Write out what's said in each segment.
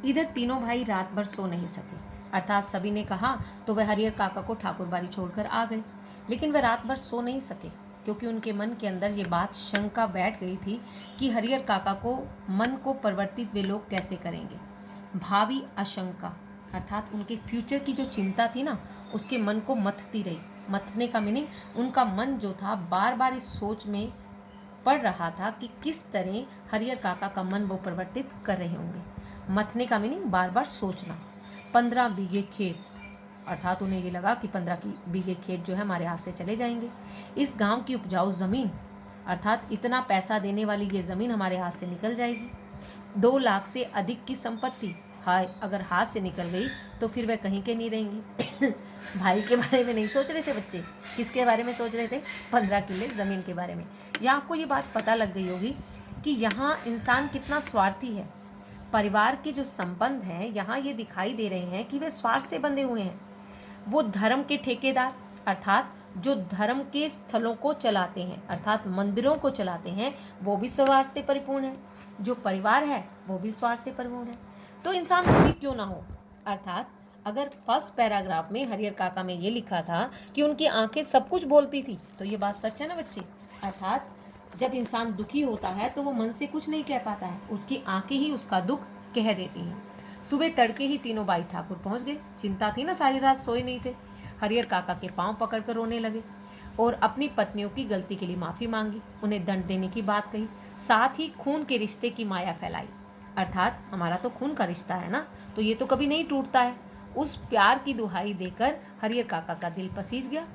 इधर तीनों भाई रात भर सो नहीं सके, अर्थात सभी ने कहा तो वह हरिहर काका को ठाकुर बाड़ी छोड़कर आ गए। लेकिन वह रात भर सो नहीं सके, क्योंकि उनके मन के अंदर ये बात शंका बैठ गई थी कि हरिहर काका को मन को परिवर्तित वे लोग कैसे करेंगे। भावी आशंका अर्थात उनके फ्यूचर की जो चिंता थी ना, उसके मन को मथती रही। मथने का मीनिंग उनका मन जो था बार बार इस सोच में पड़ रहा था कि किस तरह हरिहर काका का मन वो परिवर्तित कर रहे होंगे। मथने का मीनिंग बार बार सोचना। 15 बीघे खेत, अर्थात उन्हें ये लगा कि 15 बीघे खेत जो है हमारे हाथ से चले जाएंगे। इस गांव की उपजाऊ ज़मीन, अर्थात इतना पैसा देने वाली ये ज़मीन हमारे हाथ से निकल जाएगी। 2 लाख से अधिक की संपत्ति, हाय अगर हाथ से निकल गई तो फिर वह कहीं के नहीं रहेंगी। भाई के बारे में नहीं सोच रहे थे बच्चे, किसके बारे में सोच रहे थे? 15 किले ज़मीन के बारे में। यहाँ आपको ये बात पता लग गई होगी कि यहाँ इंसान कितना स्वार्थी है। परिवार के जो संबंध हैं यहाँ ये दिखाई दे रहे हैं कि वे स्वार्थ से बंधे हुए हैं। वो धर्म के ठेकेदार, अर्थात जो धर्म के स्थलों को चलाते हैं, अर्थात मंदिरों को चलाते हैं, वो भी स्वार्थ से परिपूर्ण है। जो परिवार है वो भी स्वार्थ से परिपूर्ण है। तो इंसान कोई क्यों ना हो, अर्थात अगर फर्स्ट पैराग्राफ में हरिहर काका में ये लिखा था कि उनकी आंखें सब कुछ बोलती थी, तो ये बात सच है ना बच्चे। अर्थात जब इंसान दुखी होता है तो वो मन से कुछ नहीं कह पाता है, उसकी आंखें ही उसका दुख कह देती हैं। सुबह तड़के ही तीनों भाई ठाकुर पहुंच गए। चिंता थी ना, सारी रात सोए नहीं थे। हरिहर काका के पांव पकड़कर रोने लगे और अपनी पत्नियों की गलती के लिए माफ़ी मांगी, उन्हें दंड देने की बात कही, साथ ही खून के रिश्ते की माया फैलाई। अर्थात हमारा तो खून का रिश्ता है ना, तो ये तो कभी नहीं टूटता है। उस प्यार की दुहाई देकर हरिहर काका का दिल पसीज गया।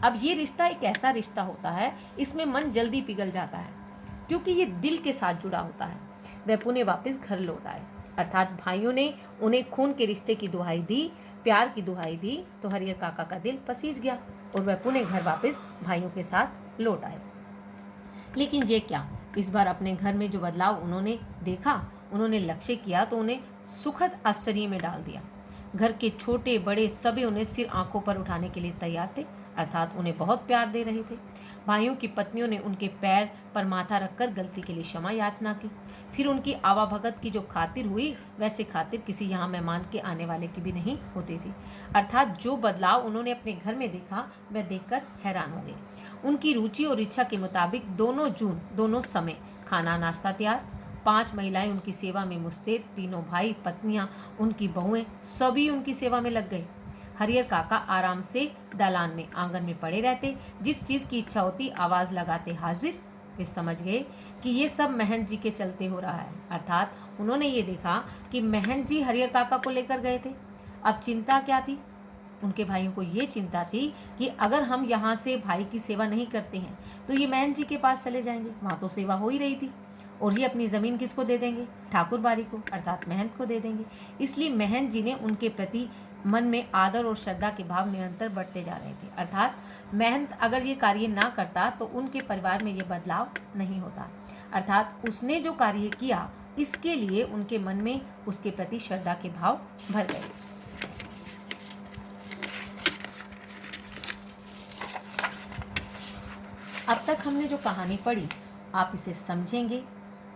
अब ये रिश्ता एक ऐसा रिश्ता होता है, इसमें मन जल्दी पिघल जाता है, क्योंकि ये दिल के साथ जुड़ा होता है। वह पुणे वापस घर लौट आए, अर्थात भाइयों ने उन्हें खून के रिश्ते की दुहाई दी, प्यार की दुहाई दी, तो हरिहर काका का दिल पसीज गया और वह पुणे घर वापस भाइयों के साथ लौट आए। लेकिन ये क्या, इस बार अपने घर में जो बदलाव उन्होंने देखा, उन्होंने लक्ष्य किया तो उन्हें सुखद आश्चर्य में डाल दिया। घर के छोटे बड़े सभी उन्हें सिर आंखों पर उठाने के लिए तैयार थे, अर्थात उन्हें बहुत प्यार दे रहे थे। भाइयों की पत्नियों ने उनके पैर पर माथा रखकर गलती के लिए क्षमा याचना की। फिर उनकी आवाभगत की जो खातिर हुई, वैसे खातिर किसी यहाँ मेहमान के आने वाले की भी नहीं होती थी। अर्थात जो बदलाव उन्होंने अपने घर में देखा, वह देखकर हैरान हो गए। उनकी रुचि और इच्छा के मुताबिक दोनों जून दोनों समय खाना नाश्ता तैयार। 5 महिलाएं उनकी सेवा में मुस्तैद, तीनों भाई पत्नियां, उनकी बहुएं सभी उनकी सेवा में लग गए। हरिहर काका आराम से दालान में आंगन में पड़े रहते, जिस चीज़ की इच्छा होती आवाज़ लगाते हाजिर। वे समझ गए कि ये सब महंत जी के चलते हो रहा है, अर्थात उन्होंने ये देखा कि महंत जी हरिहर काका को लेकर गए थे। अब चिंता क्या थी? उनके भाइयों को ये चिंता थी कि अगर हम यहाँ से भाई की सेवा नहीं करते हैं तो ये महंत जी के पास चले जाएंगे, वहाँ तो सेवा हो ही रही थी, और ये अपनी ज़मीन किसको दे देंगे? ठाकुर बारी को, अर्थात महंत को दे देंगे। इसलिए महंत जी ने उनके प्रति मन में आदर और श्रद्धा के भाव निरंतर बढ़ते जा रहे थे। अर्थात महंत अगर ये कार्य ना करता तो उनके परिवार में ये बदलाव नहीं होता। अर्थात उसने जो कार्य किया, इसके लिए उनके मन में उसके प्रति श्रद्धा के भाव भर गए। अब तक हमने जो कहानी पढ़ी, आप इसे समझेंगे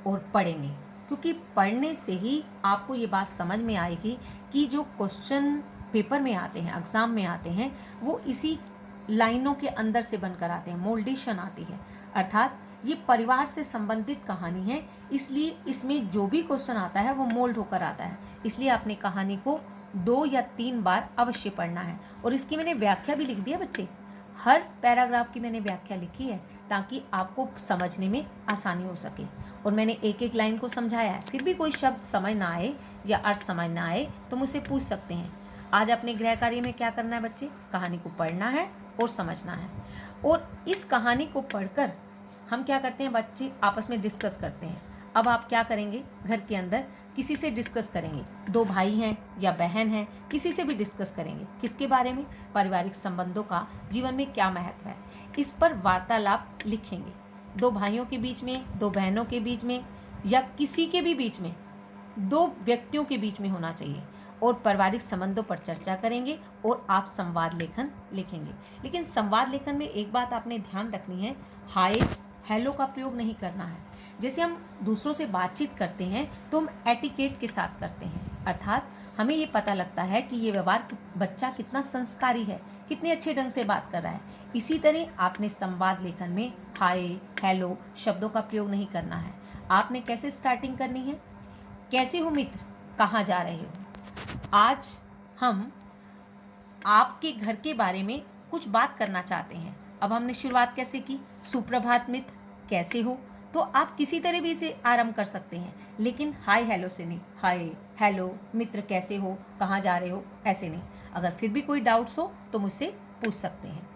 और पढ़ेंगे, क्योंकि पढ़ने से ही आपको ये बात समझ में आएगी कि जो क्वेश्चन पेपर में आते हैं, एग्ज़ाम में आते हैं, वो इसी लाइनों के अंदर से बनकर आते हैं, मोल्डेशन आती है। अर्थात ये परिवार से संबंधित कहानी है, इसलिए इसमें जो भी क्वेश्चन आता है वो मोल्ड होकर आता है। इसलिए आपने कहानी को 2 या 3 बार अवश्य पढ़ना है। और इसकी मैंने व्याख्या भी लिख दी है बच्चे, हर पैराग्राफ की मैंने व्याख्या लिखी है ताकि आपको समझने में आसानी हो सके। और मैंने एक एक लाइन को समझाया है। फिर भी कोई शब्द समझ ना आए या अर्थ समझ ना आए तो मुझसे पूछ सकते हैं। आज अपने गृह कार्य में क्या करना है बच्चे? कहानी को पढ़ना है और समझना है। और इस कहानी को पढ़कर हम क्या करते हैं बच्चे? आपस में डिस्कस करते हैं। अब आप क्या करेंगे? घर के अंदर किसी से डिस्कस करेंगे। 2 भाई हैं या बहन हैं, किसी से भी डिस्कस करेंगे। किसके बारे में? पारिवारिक संबंधों का जीवन में क्या महत्व है, इस पर वार्तालाप लिखेंगे। 2 भाइयों के बीच में, 2 बहनों के बीच में, या किसी के भी बीच में, 2 व्यक्तियों के बीच में होना चाहिए। और पारिवारिक संबंधों पर चर्चा करेंगे और आप संवाद लेखन लिखेंगे। लेकिन संवाद लेखन में एक बात आपने ध्यान रखनी है, हाय हेलो का प्रयोग नहीं करना है। जैसे हम दूसरों से बातचीत करते हैं तो हम एटिकेट के साथ करते हैं, अर्थात हमें ये पता लगता है कि ये व्यवहार बच्चा कितना संस्कारी है, कितने अच्छे ढंग से बात कर रहा है। इसी तरह आपने संवाद लेखन में हाय, हेलो शब्दों का प्रयोग नहीं करना है। आपने कैसे स्टार्टिंग करनी है? कैसे हो मित्र, कहाँ जा रहे हो? आज हम आपके घर के बारे में कुछ बात करना चाहते हैं। अब हमने शुरुआत कैसे की? सुप्रभात मित्र, कैसे हो? तो आप किसी तरह भी इसे आरंभ कर सकते हैं, लेकिन हाय हेलो से नहीं। हाय हेलो मित्र कैसे हो, कहाँ जा रहे हो, ऐसे नहीं। अगर फिर भी कोई डाउट्स हो तो मुझसे पूछ सकते हैं।